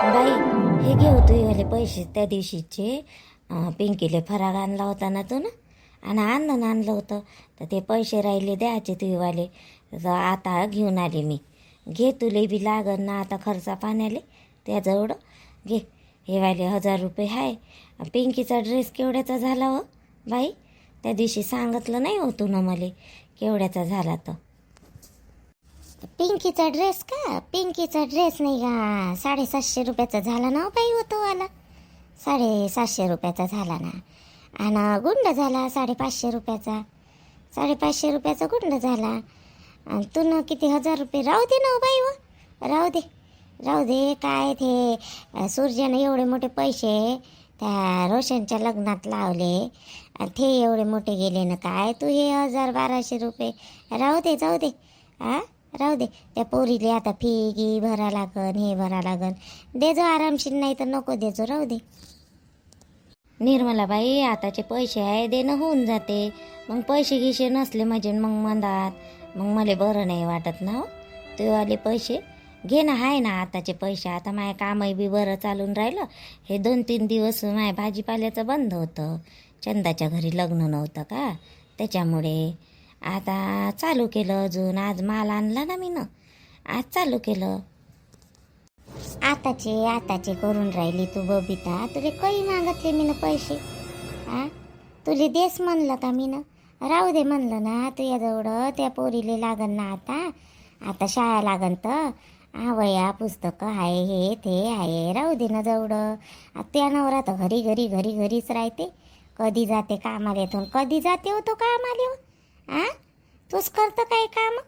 बाई, हे घे तू वाले पैसे त्या दिवशीचे. पिंकीले फराळ आणला होता ना तू ना, आणि आणलं होतं तर ते पैसे राहिले द्यायचे तुझेवाले. तर आता घेऊन आले मी. घे तुले बी लागन ना आता खर्चा पाण्याले त्याजवळ. घे हे वाले 1000 रुपये आहे. पिंकीचा ड्रेस केवढ्याचा झाला हो बाई? त्या दिवशी सांगितलं नाही हो तू ना मला केवढ्याचा झाला तर. पिंकीचा ड्रेस का? पिंकीचा ड्रेस नाही का, 750 रुपयाचा झाला ना बाई होतो वाला. 750 रुपयाचा झाला ना. आणि गुंड झाला 550 रुपयाचा. 550 रुपयाचा गुंड झाला. आणि तू ना किती 1000 रुपये राहू दे ना बाई हो. राहू दे काय ते सूर्यानं एवढे मोठे पैसे त्या रोशनच्या लग्नात लावले आणि ते एवढे मोठे गेले ना काय. तू हे 1000-1200 रुपये राहू दे. राहू दे. त्या पोरीले आता फी भरा लागन, हे भरा लागन. देजो आरामशीर, नाही तर नको देजो, राहू दे. निर्मला बाई, आताचे पैसे आहे देणं होऊन जाते. मग पैसे गिशे नसले म्हणजे मग म्हणतात मग मला बरं नाही वाटत ना हो. तेवाले पैसे घे ना, आहे ना आताचे पैसे. आता माझ्या कामही बी बरं चालून राहिलं. हे 2-3 दिवस माझ्या भाजीपाल्याचं बंद होतं. चंदाच्या घरी लग्न नव्हतं का, त्याच्यामुळे आता चालू केलं. अजून आज माल आणला ना मी ना, आज चालू केलं. आताचे करून राहिली तू बबिता. तुले काही मागतले मी ना पैसे. तुले देस म्हणलं का मी ना? राहू दे म्हणलं ना तुझ्याजवळ. त्या पोरीले लागन ना आता शाळा लागन तर वया पुस्तकं आहे, हे ते आहे. राहू दे ना जवळ. त्या नवरा तर घरीच राहते. कधी जाते कामाला येतो, कधी जाते होतो कामाला हो. तूच करतं काय काम?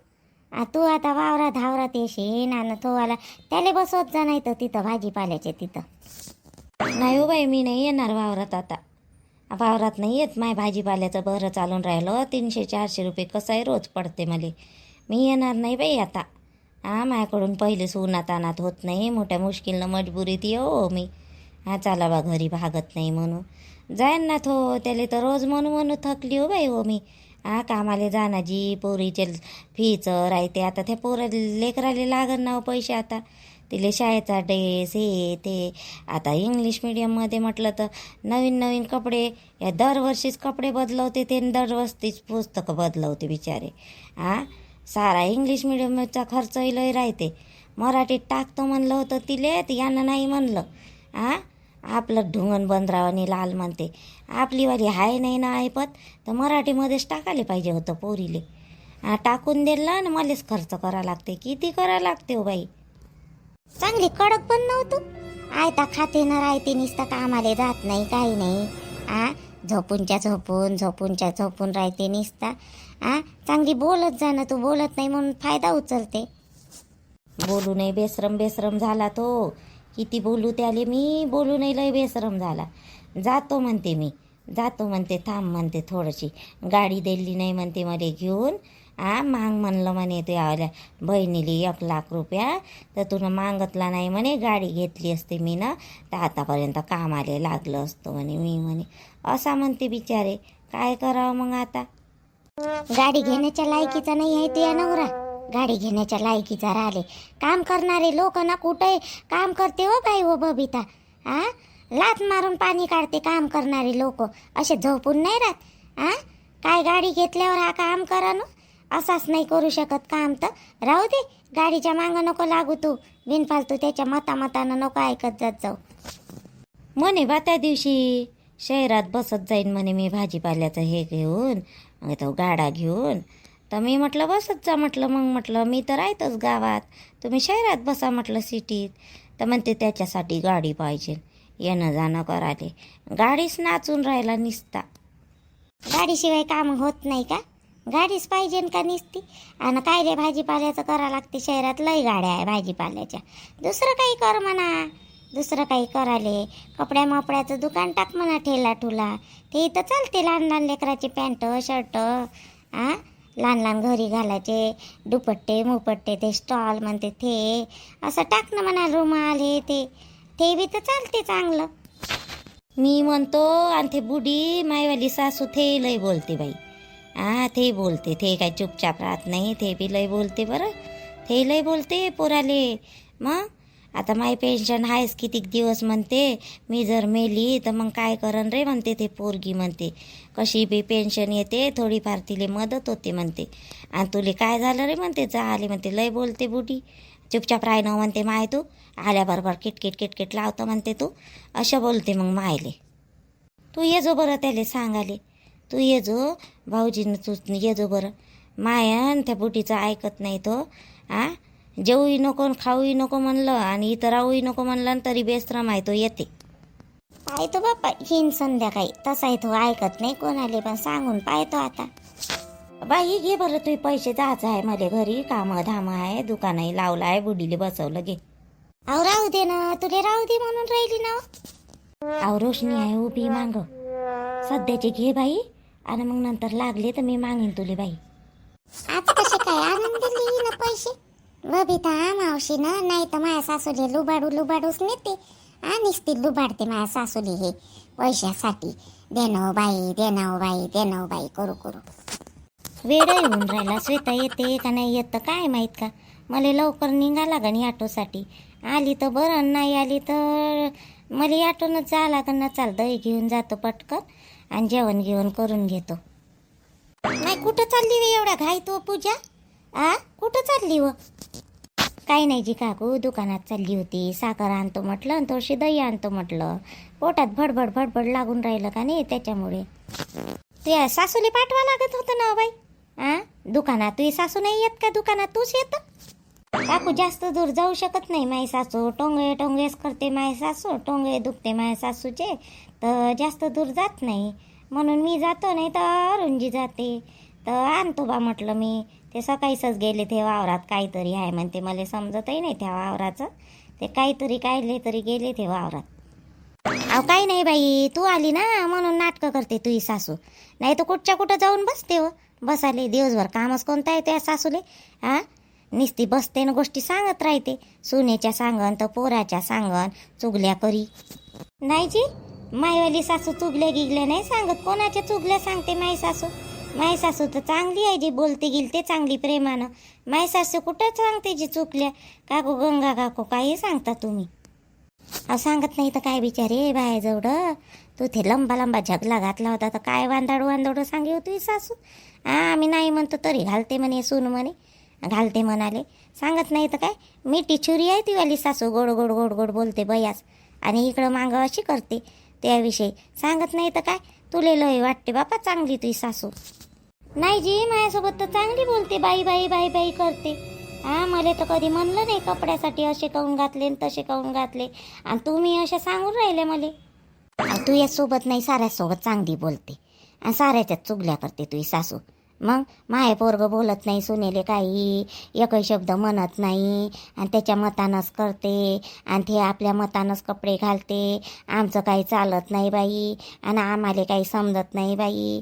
तू आता वावरात येशील आणि तो आला त्याला बसवत जा, नाही तर तिथं भाजीपाल्याचे तिथं. नाही हो बाई, मी नाही येणार वावरात आता. वावरात नाही येत. माय भाजीपाल्याचं बरं चालून राहिलं. 300-400 रुपये कसंही रोज पडते मला. मी येणार नाही बाई आता. माझ्याकडून पहिलेच उन्हात अनात होत नाही. मोठ्या मुश्किलनं मजबुरीत येऊ मी. चला बा घरी भागत नाही म्हणून जाईन ना तो. त्याला तर रोज म्हणू थकली हो बाई हो मी. कामाला जाण्याची पोरीचे फीचं राहते. आता त्या लेकराले लागन ना पैसे. आता तिले शाळेचा ड्रेस हे ते. आता इंग्लिश मिडियममध्ये म्हटलं तर नवीन कपडे. या दरवर्षीच कपडे बदलवते ते, दरवर्षीच पुस्तकं बदलवते बिचारे. सारा इंग्लिश मिडियमचा खर्च लय राहते. मराठीत टाकतो म्हणलं होतं तिले, यानं नाही म्हणलं. आपलं ढुंगण बंदरावानी लाल म्हणते. आपलीवाली हाय नाही ना ऐपत, तर मराठीमध्येच टाकायला पाहिजे होतं पोरीले. टाकून दिलं ना मलाच खर्च करा लागते. किती करा लागते हो बाई. चांगली कडक पण नव्हतो. आयता खाते ना राहते, नुसतं कामाला जात नाही काही नाही. झोपून राहते नुसता. चांगली बोलत जा ना. तू बोलत नाही म्हणून फायदा उचलते. बोलू नाही बेसरम झाला तो. किती बोलू त्याले मी. बोलू नाही लय बेसरम झाला. जातो म्हणते थांब म्हणते थोडीशी. गाडी दिली नाही म्हणते मला घेऊन. माग म्हणलं म्हणे ते आल्या बहिणीली 1,00,000 रुपया, तर तुला मागतला नाही म्हणे. गाडी घेतली असते मी ना तर आतापर्यंत कामाला लागलं असतं म्हणे मी म्हणे. असा म्हणते बिचारे. काय करावं मग आता. गाडी घेण्याच्या लायकीचा नाही आहे तुझ्या नवरा. गाडी घेण्याच्या लायकीचा राहिले. काम करणारे लोक ना कुठे काम करते हो बाई हो बबिता. लात मारून पाणी काढते काम करणारे लोक. असे झोपून नाही राहत. काय गाडी घेतल्यावर काम करा ना. असाच नाही करू शकत काम तर राहू दे. गाडीच्या मागं नको लागू तू. बिनफालतू त्याच्या मतानं नको ऐकत जात जाऊ. म्हणे बा त्या दिवशी शहरात बसत जाईन म्हणे मी भाजीपाल्याचं हे घेऊन, तो गाडा घेऊन. तर मी म्हटलं बसत जा म्हटलं. मग म्हटलं मी तर राहतच गावात, तुम्ही शहरात बसा म्हटलं सिटीत. तर म्हणते त्याच्यासाठी गाडी पाहिजे, येणं जाणं कराले. गाडीच नाचून राहिला निसता. गाडीशिवाय काम होत नाही का? गाडीच पाहिजे का निसती. आणि काय रे भाजीपाल्याचं करा लागते. शहरात लई गाड्या आहे भाजीपाल्याच्या. दुसरं काही कर म्हणा. दुसरं काही कराले. कपड्या मपड्याचं दुकान टाक म्हणा, ठेला ठुला. ते इथं चालते. लहान लेकराचे पॅन्ट शर्ट. लहान घरी घालायचे दुपट्टे मुपट्टे ते स्टॉल म्हणते ते. असं टाक ना म्हणा. रुमाल हे ते बी तर चालते चांगलं. मी म्हणतो. आणि ते बुडी मायवाली सासू ते लय बोलते बाई. ते बोलते. ते काय चुपचाप राहत नाही. ते बी लय बोलते बरं. ते लय बोलते पोराले. मग आता माय पेन्शन आहेच कितीक दिवस म्हणते. मी जर मेली तर मग काय करन रे म्हणते ते पोरगी म्हणते. कशी बी पेन्शन येते, थोडीफार तिले मदत होते म्हणते. आणि तुले काय झालं रे म्हणते, जा आली म्हणते, लय बोलते बुढी. चुपचाप राहिनं म्हणते माय, तू आल्याबरोबर किटकिट किटकिट लावतं म्हणते तू. असं बोलते मग मायले. तू ये जो बरं त्याले सांगाले, तू ये जो भाऊजीनं, तू ये जो बरं. मायन त्या बुटीचं ऐकत नाही तो. जेवूही नको खाऊही नको म्हणलं आणि इथं राहूही नको म्हणलं तरी बेस्त्रम आहे तो येते. पाहतो बाप्पा हिन संध्याकाळी, तसाही तो ऐकत नाही कोणाले, पण सांगून पाहतो आता. बाई घे बरं, तुझे पैसे जायचं आहे मला घरी, कामं धामं आहे, दुकानही लावलं आहे, बुडीले बसवलं, घे. अहो राहू दे ना, तुले राहू दे म्हणून राहिली ना. अहो रोशनी आहे उभी मांग, सध्याचे घे बाई, आणि मग नंतर लागले तर मी मागेन तुले बाई. आता कसे काय आणून दिली ना पैसे बबिता मावशी ना, नाही तर माझ्या सासूले लुबाडूच नेते. नुसती लुबाडते माझ्या सासूले हे पैशासाठी. देणं बाई करू वेळ येऊन राहिला. श्वेता येते का नाही येत तर काय माहीत का. मला लवकर निघा लागन ऑटोसाठी. आली तर बरं, नाही आली तर मला ऑटोनंच जा लागन ना. चाल दही घेऊन जातो पटकन आणि जेवण घेऊन करून घेतो. नाही कुठं चालली वे एवढा घाई तू पूजा? कुठं चालली व? काही नाही जी काकू, दुकानात चालली होती. साखर आणतो म्हटलं आणि थोडीशी दही आणतो म्हटलं. पोटात भडभड लागून राहिलं का नाही, त्याच्यामुळे. ते सासूले पाठवा लागत होतं ना बाई. दुकानात तुझी सासू नाही येत का? दुकानात तूच येत काकू. जास्त दूर जाऊ शकत नाही माय सासू. टोंगेच करते माय सासू, टोंगे दुखते माय सासूचे, तर जास्त दूर जात नाही. म्हणून मी जातो, नाही तर अरुणजी जाते. तर आणतो बा म्हटलं मी. ते सकाळीच गेले ते वावरात, काहीतरी आहे म्हणते, मला समजतही नाही त्या वावराचं. ते काहीतरी काढले तरी गेले ते वावरात. अहो काही नाही बाई, तू आली ना म्हणून नाटकं करते तुझी सासू. नाही तर कुठं जाऊन बसते हो. बसाले दिवसभर कामच कोणता आहे त्या सासूले. नुसती बसते ना, गोष्टी सांगत राहते. सुनेच्या सांगन तर पोराच्या सांगन, चुगल्या करी. नाही जी, मायवाली सासू चुगल्या गिगल्या नाही सांगत. कोणाच्या चुगल्या सांगते माय सासू? माय सासू तर चांगली आहे, जी बोलते गिलते चांगली प्रेमानं. माय सासू कुठं सांगते जी चुकल्या. काकू गंगा काकू काही सांगता तुम्ही. सांगत नाही तर काय बिचारे बाय जेवढं. तू ते लंबा झगला घातला होता तर काय वांदाडू सांगे होती सासू. आम्ही नाही म्हणतो तरी घालते म्हणे, सून म्हणे घालते म्हणाले. सांगत नाही तर काय. मिठी छुरी आहे ती वाली सासू, गोड बोलते बयास. आणि इकडं मागं अशी करते. त्याविषयी सांगत नाही तर काय. तुले लय वाटते बापा चांगली तुझी सासू. नाही जी, माझ्यासोबत तर चांगली बोलते, बाई करते. मला तर कधी म्हणलं नाही कपड्यासाठी असे काऊन घातले तसे काऊन घातले, आणि तुम्ही असे सांगून राहिले मला. तू यासोबत नाही, साऱ्यासोबत चांगली बोलते आणि साऱ्याच्याच चुगल्या करते तुझी सासू. मग माय पोरगं बोलत नाही सुनेले काही, एकही शब्द म्हणत नाही आणि त्याच्या मतानंच करते आणि ते आपल्या मतानंच कपडे घालते. आमचं काही चालत नाही बाई आणि आम्हाला काही समजत नाही बाई.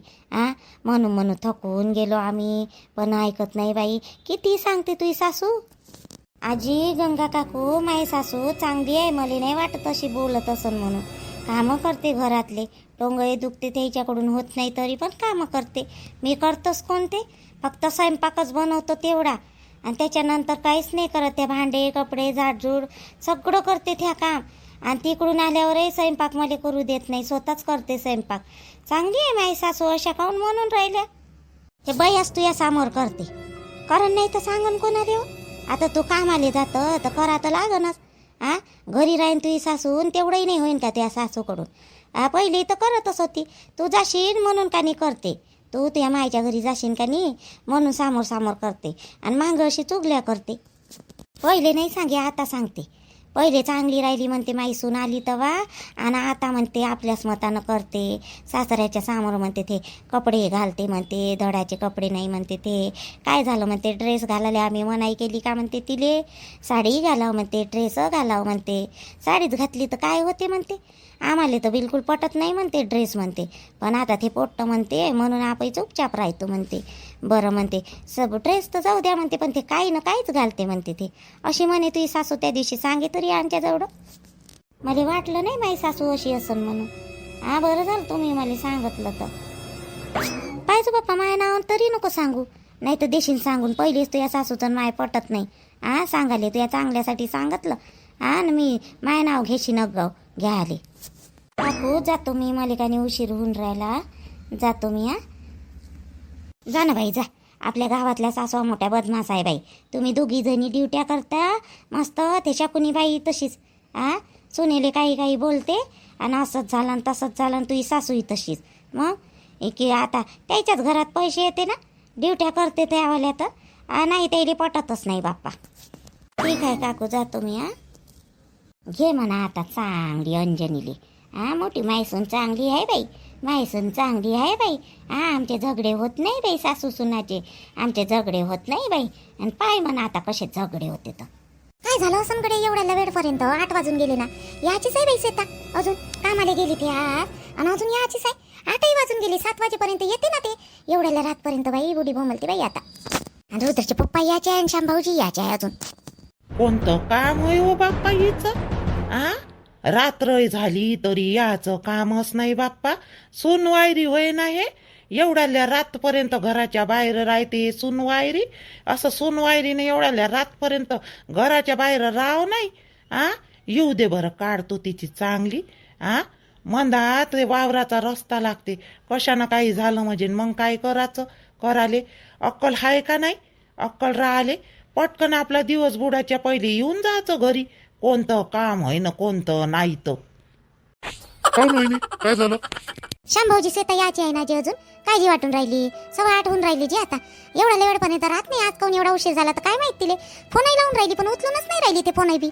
म्हणून थकून गेलो आम्ही, पण ऐकत नाही बाई. किती सांगते तुझी सासू. आजी गंगा काकू, माय सासू चांगली आहे, मला नाही वाटत अशी बोलत असन म्हणून. कामं करते घरातले, टोंगळे दुखते त्याच्याकडून होत नाही तरी पण कामं करते. मी करतोच कोणते, फक्त स्वयंपाकच बनवतो तेवढा, आणि त्याच्यानंतर काहीच नाही करत. ते भांडे कपडे झाडझूड सगळं करते त्या काम. आणि तिकडून आल्यावरही स्वयंपाक मला करू देत नाही, स्वतःच करते स्वयंपाक. चांगली आहे माझी सासू. अशा काऊन म्हणून राहिल्या. हे बयास तू या समोर करते, कारण नाही तर सांगन कोणाला हो. आता तू कामाले जातं तर करा तर लागनच. घरी राहीन तुझी सासून तेवढंही नाही होईन का त्या सासूकडून. पहिली तर करतच होती. तू जाशील म्हणून का नाही करते. तू तुझ्या मायच्या घरी जाशील का नाही म्हणून समोर करते आणि मागं अशी चुगल्या करते. पहिले नाही सांगे, आता सांगते. पहिले चांगली राहिली म्हणते माई सून आली तेव्हा, आणि आता म्हणते आपल्याच मतानं करते. सासऱ्याच्या समोर म्हणते ते कपडे घालते म्हणते, धडाचे कपडे नाही म्हणते. ते काय झालं म्हणते, ड्रेस घालायला आम्ही मनाई केली का म्हणते तिले. साडी घालावं म्हणते, ड्रेस घालावं म्हणते. साडीच घातली तर काय होते म्हणते. आम्हाला तर बिलकुल पटत नाही म्हणते ड्रेस म्हणते, पण आता ते पोट्ट म्हणते म्हणून आपण चुपचाप राहतो म्हणते. बरं म्हणते सब ड्रेस तर जाऊ द्या म्हणते, पण ते काही ना काहीच घालते म्हणते ते. अशी म्हणे तुझी सासू त्या दिवशी सांगे तरी आमच्याजवळ. मला वाटलं नाही माझी सासू अशी असन म्हणून. बरं झालं तुम्ही मला सांगितलं तर. पाहिजे बाप्पा, माझ्या नावानं तरी नको सांगू, नाही तर देशील सांगून. पहिलीच तुझ्या सासूचं माय पटत नाही. सांगाले तुझ्या चांगल्यासाठी सांगितलं हा न मी माय नाव घेशी न गाव घ्या आले. काकू जातो मी, मालिकाने उशीर होऊन राहिला, जातो मी. हा जा ना बाई जा. आपल्या गावातल्या सासवा मोठ्या बदमाश आहे बाई. तुम्ही दोघी जणी ड्युट्या करता मस्त. ते शकुनी बाई तशीच सुनेले काही काही बोलते आणि असंच झालं आणि तसंच झालं आणि तुझी सासूही तशीच. मग की आता त्याच्याच घरात पैसे येते ना, ड्युट्या करते त्यावाल्या तर नाही त्याला पटतच नाही बाप्पा. ठीक आहे काकू जातो मी. घे म्हणा आता चांगली अंजनीले. मोठी मायसून चांगली आहे बाई, मायसून चांगली आहे बाई. आमचे झगडे होत नाही बाई, सासू सुनाचे आमचे झगडे होत नाही बाई. आणि पाय म्हणा आता कसे झगडे होते तर. काय झालं असं कडे एवढ्या वेळपर्यंत? 8 वाजून गेले ना. याचीच आहे बाई श्वेता, अजून कामाला गेली ती आज आणि अजून याचीच आहे. 8ही वाजून गेली, 7 वाजेपर्यंत येते ना ते. एवढ्याला रातपर्यंत बाई बुडी बोंबलते बाई आता. आणि रुद्रचे पप्पा याचे आहे आणि शांभाऊजी याचे आहे अजून. कोणतं काम होय हो बाप्पा हिचं? रात्र झाली तरी याचं कामच नाही बाप्पा. सुनवायरी होय ना हे. एवढ्याल्या रातपर्यंत घराच्या बाहेर राहते सुनवायरी. असं सुनवायरीने एवढ्याल्या रातपर्यंत घराच्या बाहेर राव नाही. येऊ दे बरं, काढतो तिची चांगली. मंदात वावराचा रस्ता लागते, कशानं काही झालं म्हणजे मग काय करायचं? कराले अक्कल हाय का नाही? अक्कल राहिले पटकन आपला दिवस बुडाच्या पहिले येऊन जायचं घरी. कोणतं काम आहे ना कोणतं नाही तर. काय झालं? शांभाऊजी श्वेता याची आहे ना जी अजून काळजी वाटून राहिली. 8:15 होऊन राहिली जी आता. एवढा वेळपर्यंत राहत नाही. आज काऊन एवढा उशीर झाला तर काय माहित तिले. फोनही लावून राहिली पण उचलूनच नाही राहिली ते फोनही बी.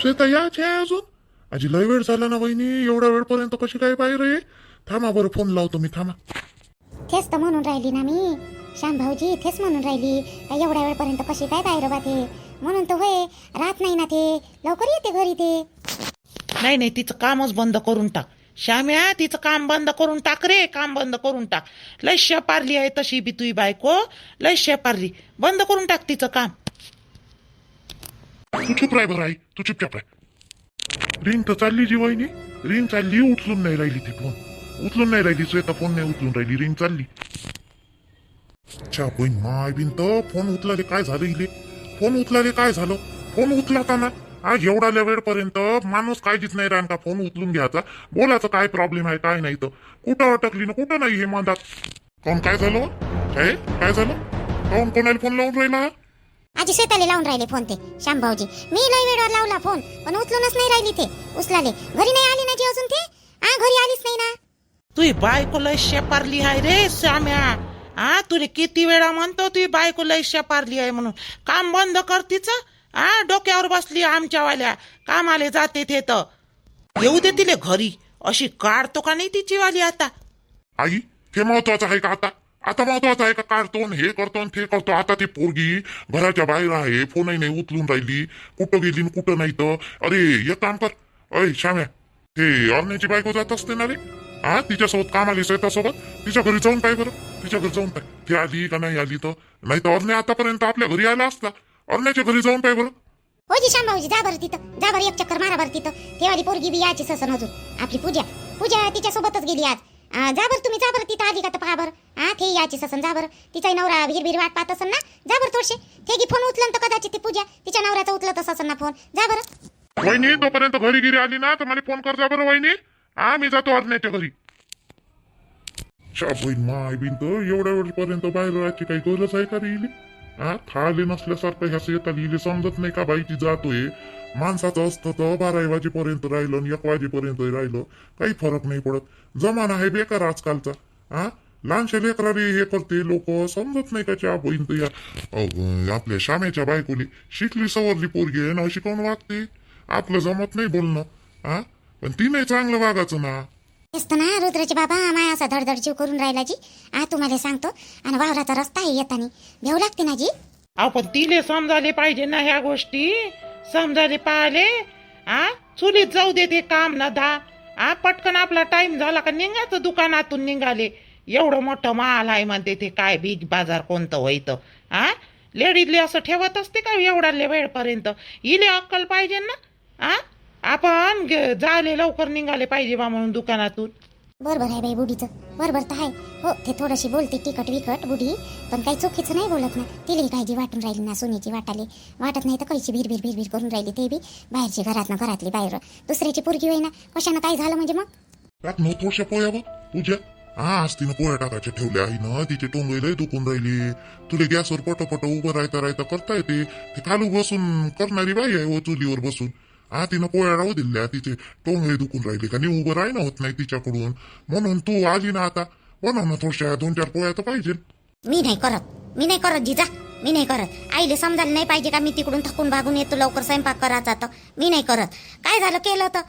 श्वेता याची आहे अजून? आजी लय वेळ झाला ना वहिनी, एवढ्या वेळपर्यंत कशी काय बाहेर आहे? थांबा बरं, फोन लावतो मी, थांबा. तेच तर म्हणून राहिली ना मी शांभाऊजी, तेच म्हणून राहिली का एवढ्या वेळपर्यंत कशी काय बाहेर बाते. म्हणून तर होय राहत नाही ना ते, लवकर येते घरी ते. नाही तिचं कामच बंद करून टाक श्याम्या. तिचं काम बंद करून टाक रे, काम बंद करून टाक. लय शेपारली आहे तशी बी तुई बायको, लय शेपारली. बंद करून टाक तिचं काम. तू चुप राय बरं आई, तू चुपचाप राय. रिंग तर चालली जी वहिनी, रिंग चालली, उचलून नाही राहिली ती फोन. उचलून नाही राहिली श्वेता, फोन नाही उचलून राहिली, रिंग चालली. अच्छा बहीण माय बिन तर फोन उचलाले काय झालं इले? फोन उचलाले काय झालं? फोन उचलाता ना. आज एवढ्या वेळपर्यंत माणूस काळजीच नाही राहणार का फोन उचलून घ्यायचा? बोलायचं काय प्रॉब्लेम आहे काय नाही तर. कुठं अटकली ना कुठं नाही हे मधात. कोण काय झालं? काय झालं? कोण कोणाला फोन लावून राहिला? आजी श्वेताले लावून राहिले फोन ते शांभाऊजी. मी लय वेळवर लावला फोन पण उचलूनच नाही राहिली ते. उचलाले घरी नाही आली ना जी अजून ते. घरी आलीच नाही ना. तुझी बायको लय शेपारली आहे रे श्याम्या. तुला किती वेळा म्हणतो तुझी बायको लय शेपारली आहे म्हणून. काम बंद कर तिचं. डोक्यावर बसली आमच्यावाल्या, कामाले जाते ते तर. येऊ दे तिले घरी. अशी काढतो का नाही तिची वाली आता? आई हे महत्वाचं आहे का आता? आता महत्वाचं आहे का? काढतो हे करतो ते करतो. आता ती पोरगी घराच्या बाहेर आहे, फोनही नाही उचलून राहिली. कुठं गेली न कुठं नाही तर. अरे एक काम कर, अय श्याम्या, हे अरण्याची बायको जात असते ना रे. तिच्यासोबत काम आली श्वेतासोबत. तिच्या घरी जाऊन पाय बरं, तिच्या घरी जाऊन पाय ती आली का नाही आली तर. नाही तर अरण्या आतापर्यंत आपल्या घरी आला असता. अरण्याच्या घरी जाऊन पाय बरं. हो जी शांभाऊजी, जा बरं तिथं, जा बरं एक चक्कर मारा बरं तिथं. तेवाली पोरगी बी याची ससन अजून आपली पूजा तिच्या सोबतच गेली आज. जा बरं तुम्ही, जा बरं तिथं आली का तर पहा बरं. ते याची ससन, जा बरं. तिचा नवरा भिरभिर वाट पाहत असन ना, जा बरं थोडशे. ते की फोन उचलन तर कदाचित ती पूजा तिच्या नवऱ्याचा उचलत असन ना फोन. जा बरं. वहिनी तोपर्यंत घरी गिरी आली ना तर मला फोन कर जा बरं वहिनी. मी जातो अरण्याच्या घरी. बहीण माय बिन तर एवढ्या वेळपर्यंत बाहेर राहायची काही गरज आहे का रे इले? खाले नसल्यासारखं ह्या शेतात इले समजत नाही का बाईची जातोय. माणसाचं असतं तर 12 वाजेपर्यंत राहिलं आणि 1 वाजेपर्यंत राहिलं, काही फरक नाही पडत. जमाना आहे बेकार आजकालचा. लहानशा लेकराले हे करते लोक, समजत नाही का च्या बहीण तर या आपल्या श्यामेच्या बायकोली शिकली सवरली पोरगी आहे ना, अशी कोण वागते? आपलं जमत नाही बोलणं. पण ती नाही चांगलं वागायचं ना. तेच ना रुद्रचे बाबा, माय असा धडधड जीव करून राहिला जी. तुम्हाला सांगतो, आणि वावराचा रस्ता आहे येतानी भेव लागते ना जी. पण तिले समजायला पाहिजे ना ह्या गोष्टी. समजायला पाहिले. चुलीत जाऊ दे ते काम ना धा. पटकन आपला टाइम झाला का निघायचं दुकानातून निघाले. एवढं मोठं माल आहे म्हणते ते, काय बिग बाजार कोणतं व्हायचं. लेडीजले असं ठेवत असते का एवढा वेळपर्यंत? इले अक्कल पाहिजे ना. आपण झाले लवकर निघाले पाहिजे बा म्हणून दुकानातून. बरोबर आहे बाई बुढीचं, बरोबर तर आहे. हो ते थोडीशी बोलते तिखट विकट बुढी, पण काही चुकीचं नाही बोलत ना. तिला काळजी वाटून राहिली ना सोनीची, वाटत नाही तर काहीची भिरभिर भिरभिर करून राहिली. ते बी बाहेरची घरातली बाहेर दुसऱ्याची पोरगी होईना, कशानं काय झालं म्हणजे मग. टाक न थोडशा पोया बघ तुझ्या. आज तिनं पोया टाकायच्या ठेवल्या आहे ना, तिचे टोंगे लय दुखून राहिली. तुला गॅसवर पटोपट उभं राहता करता येते. ते खालू बसून करणारी बाई आहे हो, चुलीवर बसून. तिनं पोया राहू दिल्या, तिचे टोंगे दुखून राहिले का नाही, उभं राहणं होत नाही तिच्याकडून. म्हणून तू आली ना आता, बनव ना थोडशा 2-4 पोया तर पाहिजे. मी नाही करत जिजा, मी नाही करत. आईले समजायला नाही पाहिजे का मी तिकडून थकून भागून येतो लवकर स्वयंपाक करायचा, तर मी नाही करत. काय झालं केलं तर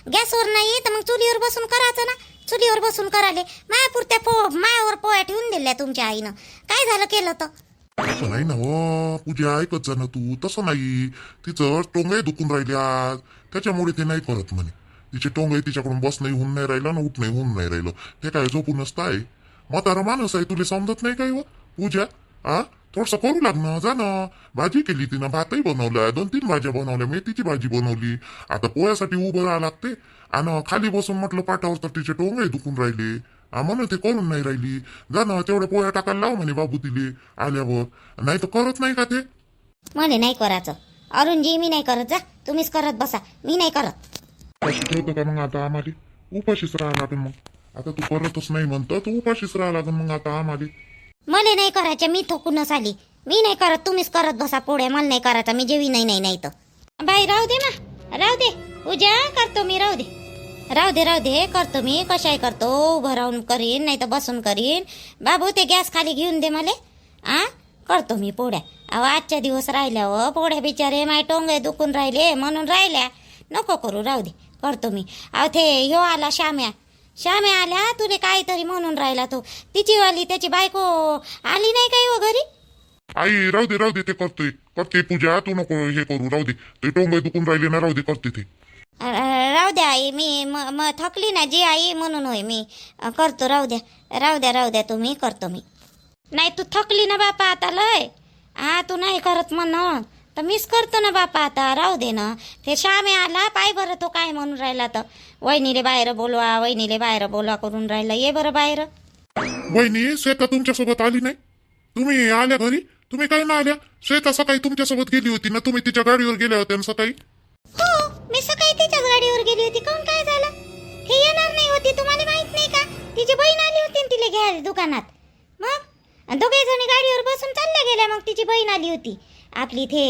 गॅसवर नाही तर मग चुलीवर बसून करायचं ना. चुलीवर बसून कराले मायापुरत्या मायावर पोया ठेवून दिल्या तुमच्या आईनं. काय झालं केलं तर. तसं नाही ना हो पूजा, ऐकत जा ना तू. तसं नाही, तिचं टोंगे दुखून राहिले आज, त्याच्यामुळे ते नाही करत म्हणे. तिचे टोंगे तिच्याकडून बस नाही होऊन नाही राहिलं ना, उठ नाही होऊन नाही राहिलं. ते काय झोपून नसतं आहे. म्हातारा माणूस आहे, तुला समजत नाही काय व पूजा. थोडस करू लागणं जा ना. भाजी केली तिनं, भातही बनवलाय, 2-3 भाज्या बनवल्या, मेथीची भाजी बनवली. आता पोह्यासाठी उभं राहा लागते. आणि खाली बसून म्हटलं पाठावर तर तिचे टोंगे दुखून राहिले. म्हणून ते करून नाही राहिली. जा ना तेवढ्या पोह्या टाकायला लाव म्हणे बाबू तिले आल्यावर. नाही तर करत नाही का ते. मला नाही करायचं अरुणजी, मी नाही करत. जा तुम्हीच करत बसा, मी नाही करत. उपाशी ठेवतं का मग आता आम्हाला? उपाशीच राहा लागेल मग. आता तू करतच नाही म्हणतं, तू उपाशीच राहा लागेल मग आता आम्हाला. मला नाही करायचं, मी थकूनच आली. मी नाही करत, तुम्हीच करत बसा पोळ्या. मला नाही करायचा, मी जेवी नाही तर बाई. राहू दे ना, राहू दे पूजा, करतो मी. राहू दे करतो मी. कशाही करतो, उभं राहून करीन नाही तर बसून करीन. बाबू ते गॅस खाली घेऊन दे मला. करतो मी पोळ्या. आजच्या दिवस राहिल्या व पोळ्या, बिचारे माय टोंगे दुखून राहिले म्हणून राहिल्या. नको करू, राहू दे करतो मी. ते ह्यो आला श्याम्या आल्या, तुले काहीतरी म्हणून राहिला तो. तिची वाली त्याची बायको आली नाही काही व घरी. आई राहू दे ते करते पूजा, तू नको हे करू. राहू दे, ते टोंगे दुखून राहिले ना, राहू दे करते ते. राहू द्या आई, मी थकली ना जी आई म्हणून होय मी करतो. राहू द्या तुम्ही, करतो मी. नाही तू थकली ना बापा आता लय. तू नाही करत म्हणून तर मीच करतो ना बापा आता. राहू दे ना. ते श्यामे आला, पाय बरं तो काय म्हणून राहिला तर. वहिनीले बाहेर बोलवा करून राहिला. ये बरं बाहेर. वहिनी श्वेता तुमच्यासोबत आली नाही? तुम्ही आल्या घरी? तुम्ही काय ना आल्या? श्वेता सकाळी तुमच्यासोबत गेली होती ना, तुम्ही तिच्या गाडीवर गेल्या होत्या ना सकाळी. हो, मी सकाळी तिच्याच गाडीवर गेली होती. काऊन काय झालं? हे येणार नाही होती, तुम्हाला माहित नाही का? तिची बहीण आली होती ना तिला घ्यायला दुकानात. मग दोघे जणी गाडीवर बसून चालल्या गेल्या. मग तिची बहीण आली होती आपली, ते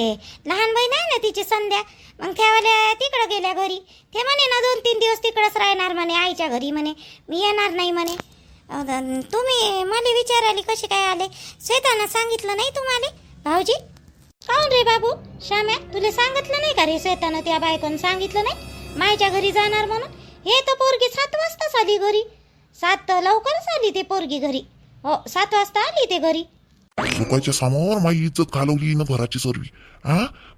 लहान बहीण आहे ना तिची संध्या. मग त्यावाल्या तिकडं गेल्या घरी. ते म्हणे ना 2-3 दिवस तिकडंच राहणार म्हणे आईच्या घरी म्हणे, मी येणार नाही म्हणे. तुम्ही मला विचाराली कसे काय आले? श्वेतानं सांगितलं नाही तुम्हाला भाऊजी? काऊन रे बाबू श्याम्या, तुला सांगितलं नाही का रे श्वेतानं त्या बायकोनं सांगितलं नाही मायच्या घरी जाणार म्हणून? हे तर पोरगी 7 वाजताच आली घरी. 7 लवकरच आली ते पोरगी घरी. हो 7 वाजता आली ते घरी. लोकांच्या समोर माझी इज्जत घालवली हिनं घराची सर्वी.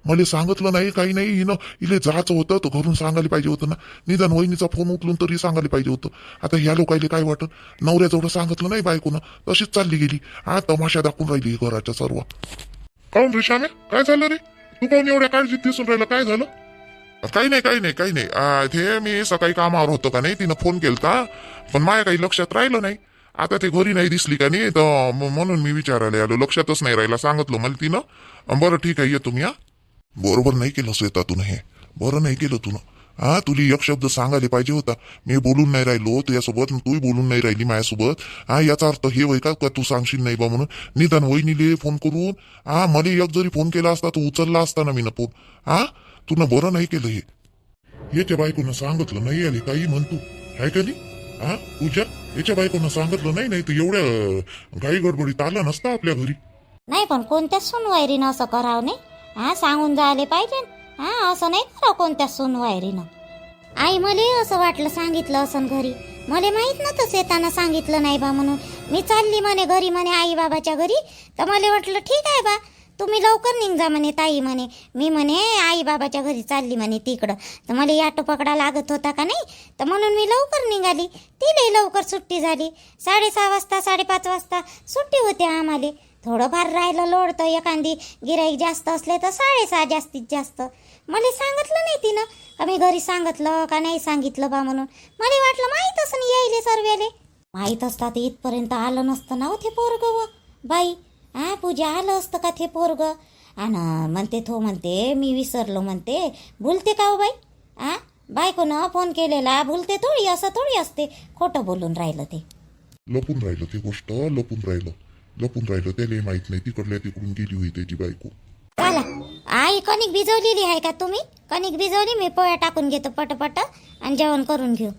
मला सांगितलं नाही काही नाही. हिनं इले जायचं होतं तर घरून सांगायला पाहिजे होतं ना. निदान वहिनीचा फोन उचलून तरी सांगायला पाहिजे होतं. आता ह्या लोकांना काय वाटत, नवऱ्याजवळ सांगितलं नाही बायकोनं, तशीच चालली गेली. तमाशा दाखवून राहिली घराच्या सर्व. काऊन रे श्याम्या, काय झालं रे? तू कोण एवढ्या काळजीत दिसून राहिलं? काय झालं? काही नाही. ते मी सकाळी कामावर होतो का नाही, तिनं फोन केलता पण माझ्या काही लक्षात राहिलं नाही. आता ते घरी नाही दिसली का नाही तर म्हणून मी विचारायला आलो. लक्षातच नाही राहिला, सांगितलं मला तिनं. बरं ठीक आहे, येतो मी. बरोबर नाही केलं श्वेता तुनं, हे बरं नाही केलं तुनं. तुला एक शब्द सांगायला पाहिजे होता. मी बोलून नाही राहिलो तुझ्यासोबत, तूही बोलून नाही राहिली माझ्यासोबत. याचा अर्थ हे होय का तू सांगशील नाही बा म्हणून? निदान वहिनीले फोन करून मला एक जरी फोन केला असता तू उचलला असता ना मी ना फोन. तुनं बरं नाही केलं हे. याच्या बायकोनं सांगितलं नाही आली काही म्हणतो आहे का नाही? पूजा, याच्या बायकोनं सांगितलं नाही तर एवढ्या घाई गडबडीत आला नसता आपल्या घरी. नाही पण कोणत्याच सूनवायरीनं असं करावं नाही. सांगून जायला पाहिजे. असं नाही करावं कोणत्याच सूनवायरीनं. आई मला असं वाटलं सांगितलं असं घरी. मला माहित नव्हतं श्वेतानं सांगितलं नाही बा म्हणून. मी चालली म्हणे घरी म्हणे आई बाबाच्या घरी, तर मला वाटलं ठीक आहे बा तुम्ही लवकर निघा म्हणे ताई म्हणे. मी म्हणे आई बाबाच्या घरी चालली म्हणे तिकडं, तर मला ऑटो पकडा लागत होता का नाही, तर म्हणून मी लवकर निघाली. तिलाही लवकर सुट्टी झाली. 6:30 वाजता 5:30 वाजता सुट्टी होती आम्हाला. थोडंफार राहिलं लोड तर एखादी गिराईक जास्त असले तर 6:30 जास्तीत जास्त. मला सांगितलं नाही तिनं. का मी घरी सांगितलं का नाही सांगितलं बा म्हणून. मला वाटलं माहीतच नाही यायले सर्वेले. माहीत असता ते इथपर्यंत आलं नसतं ना हो ते पोरग व बाई. पूजा आलं असतं का ते पोरग. आणि म्हणते तो म्हणते मी विसरलो म्हणते. भुलते का हो बाई. बायकोनं फोन केलेला भुलते थोडी, असं थोडी असते. खोटं बोलून राहिलं ते. लपून राहिलं ती गोष्ट, लपून राहिलं त्याला माहित नाही. तिकडून गेली होती त्याची बायको. चला आई कणिक भिजवलेली आहे का तुम्ही? कणिक भिजवली, मी पोळ्या टाकून घेतो पटपट आणि जेवण करून घेऊ.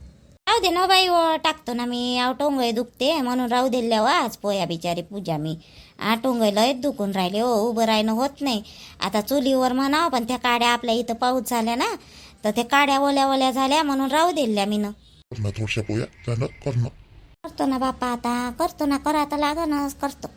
राहू दे ना बाई टाकतो ना मी. टोंगळे दुखते म्हणून राहू दिल्या आज पोया बिचारी पूजा मी. टोंगळे लय दुखून राहिले हो, उभं राहणं होत नाही. आता चुलीवर म्हणावं पण त्या काड्या आपल्या इथं पाऊस झाल्या ना, तर त्या काड्या ओल्या झाल्या म्हणून राहू दिल्या मी ना. करणं थोडशा पोया झालं करणं. करतो ना बाप्पा, आता करतो ना, करा आता लागणच करतो.